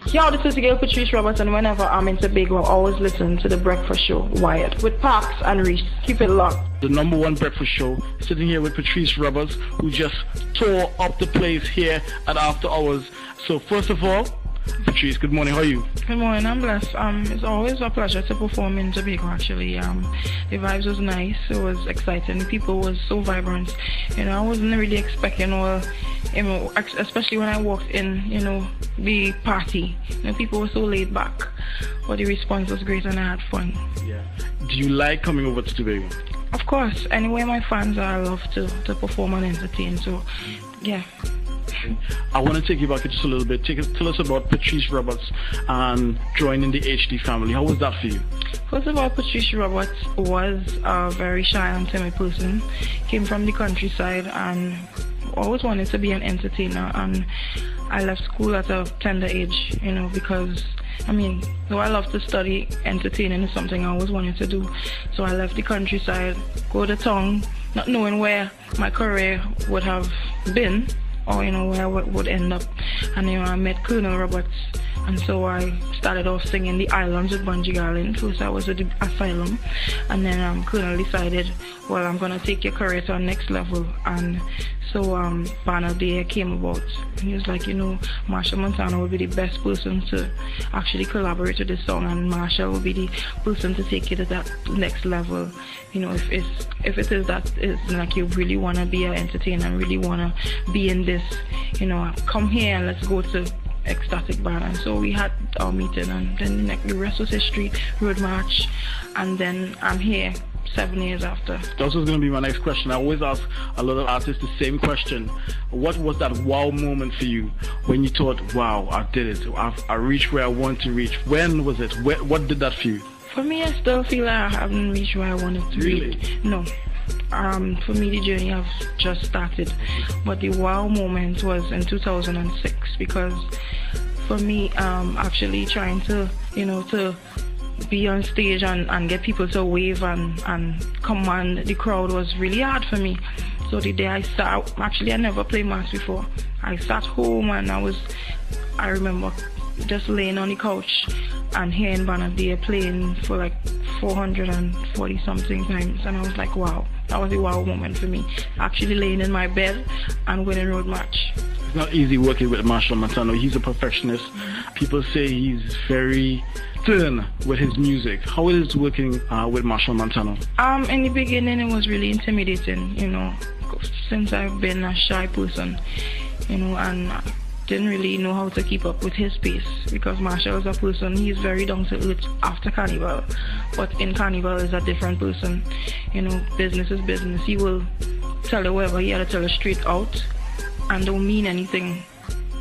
Yo, this is the girl Patrice Roberts, and whenever I'm in Tobago, I always listen to The Breakfast Show, Wired, with Parks and Reese. Keep it locked. The number one breakfast show, sitting here with Patrice Roberts, who just tore up the place here at After Hours. So first of all, Patrice, good morning, how are you? Good morning, I'm blessed. It's always a pleasure to perform in Tobago, actually. The vibes was nice, it was exciting, the people was so vibrant. I wasn't really expecting especially when I walked in, the party. People were so laid back, but the response was great and I had fun. Yeah. Do you like coming over to Tobago? Of course, anywhere my fans are, I love to perform and entertain, so yeah. I want to take you back just a little bit. Tell us about Patrice Roberts and joining the HD family. How was that for you? First of all, Patrice Roberts was a very shy and timid person. Came from the countryside and always wanted to be an entertainer. And I left school at a tender age, because though I love to study, entertaining is something I always wanted to do. So I left the countryside, go to town, not knowing where my career would have been, or where I would end up. And I met Colonel Roberts, and so I started off singing The Islands with Bunji Garlin. First I was at the Asylum, and then Colonel decided, well, I'm going to take your career to our next level. And so Banner Day came about. And he was like, Machel Montano would be the best person to actually collaborate with this song, and Machel will be the person to take it to that next level. If it is that it's like you really want to be an entertainer and really want to be in this, come here and let's go to Ecstatic Band. And so we had our meeting, and then the rest was history, road march, and then I'm here 7 years after. That was going to be my next question. I always ask a lot of artists the same question. What was that wow moment for you when you thought, wow, I did it, I reached where I want to reach? When was it? What did that for you? For me, I still feel like I haven't reached where I wanted to reach. No. For me, the journey has just started. But the wow moment was in 2006, because for me, actually trying to, to be on stage and get people to wave and command the crowd was really hard for me. So the day I never played mass before. I sat home and I remember just laying on the couch and hearing Banner Day playing for like 440 something times, and I was like, wow, that was a wow moment for me. Actually laying in my bed and winning road march. It's not easy working with Machel Montano. He's a perfectionist. People say he's very stern with his music. How is it working with Machel Montano? In the beginning it was really intimidating, since I've been a shy person, and didn't really know how to keep up with his pace, because Machel is a person, he's very down to earth after Carnival, but in Carnival is a different person. Business is business. He will tell you whatever he had to tell you straight out and don't mean anything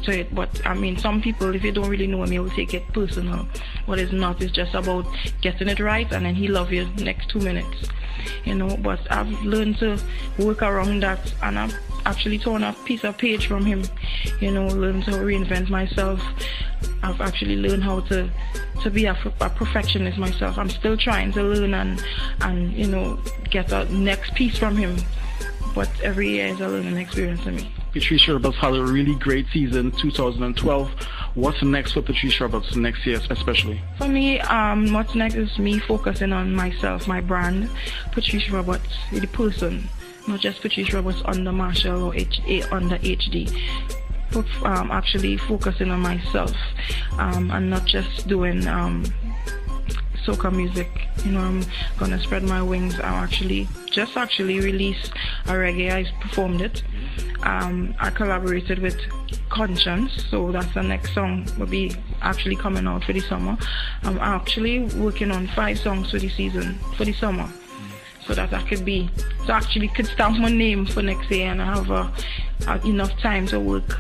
to it. But some people, if you don't really know him, he will take it personal. What it's not, it's just about getting it right, and then he love you next 2 minutes. But I've learned to work around that, and I've actually torn a piece of page from him, learned to reinvent myself. I've actually learned how to be a perfectionist myself. I'm still trying to learn and get a next piece from him, but every year is a learning experience for me. Patrice Roberts had a really great season, 2012. What's next for Patrice Roberts next year especially? For me, what's next is me focusing on myself, my brand, Patrice Roberts, the person, not just Patrice Roberts under Machel or under HD. Actually focusing on myself, and not just doing soca music. I'm gonna spread my wings. I actually released a reggae. I performed it. I collaborated with Conscience, so that's the next song will be actually coming out for the summer. I'm actually working on 5 songs for the summer, so that I could stamp my name for next year, and I have enough time to work,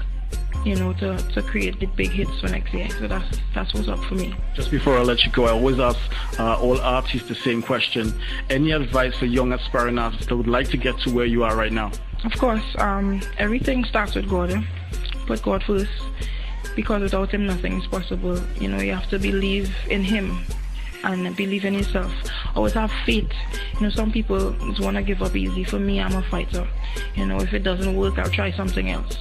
to create the big hits for next year. So that's what's up for me. Just before I let you go, I always ask all artists the same question. Any advice for young aspiring artists that would like to get to where you are right now? Of course, everything starts with God. Put God first, because without Him nothing is possible. You have to believe in Him and believe in yourself. Always have faith. Some people just want to give up easy. For me, I'm a fighter. If it doesn't work, I'll try something else.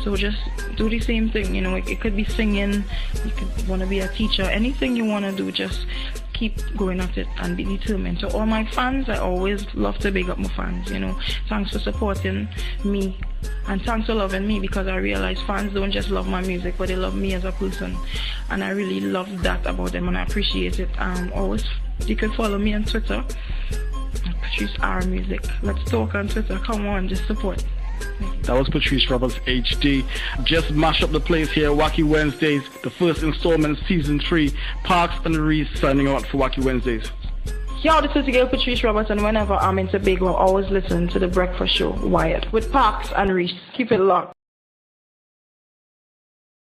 So So just do the same thing. You know, it could be singing, you could want to be a teacher, anything you want to do, just keep going at it and be determined. To all my fans, I always love to big up my fans, you know. Thanks for supporting me, and thanks for loving me, because I realize fans don't just love my music, but they love me as a person, and I really love that about them, and I appreciate it. Always, you can follow me on Twitter, Patrice R Music. Let's talk on Twitter. Come on, just support. That was Patrice Roberts HD. Just mash up the place here, Wacky Wednesdays, the first installment, season 3. Parks and Reese signing out for Wacky Wednesdays. Yo, this is the girl Patrice Roberts, and whenever I'm into big, I'll always listen to The Breakfast Show, Wired, with Parks and Reese. Keep it locked.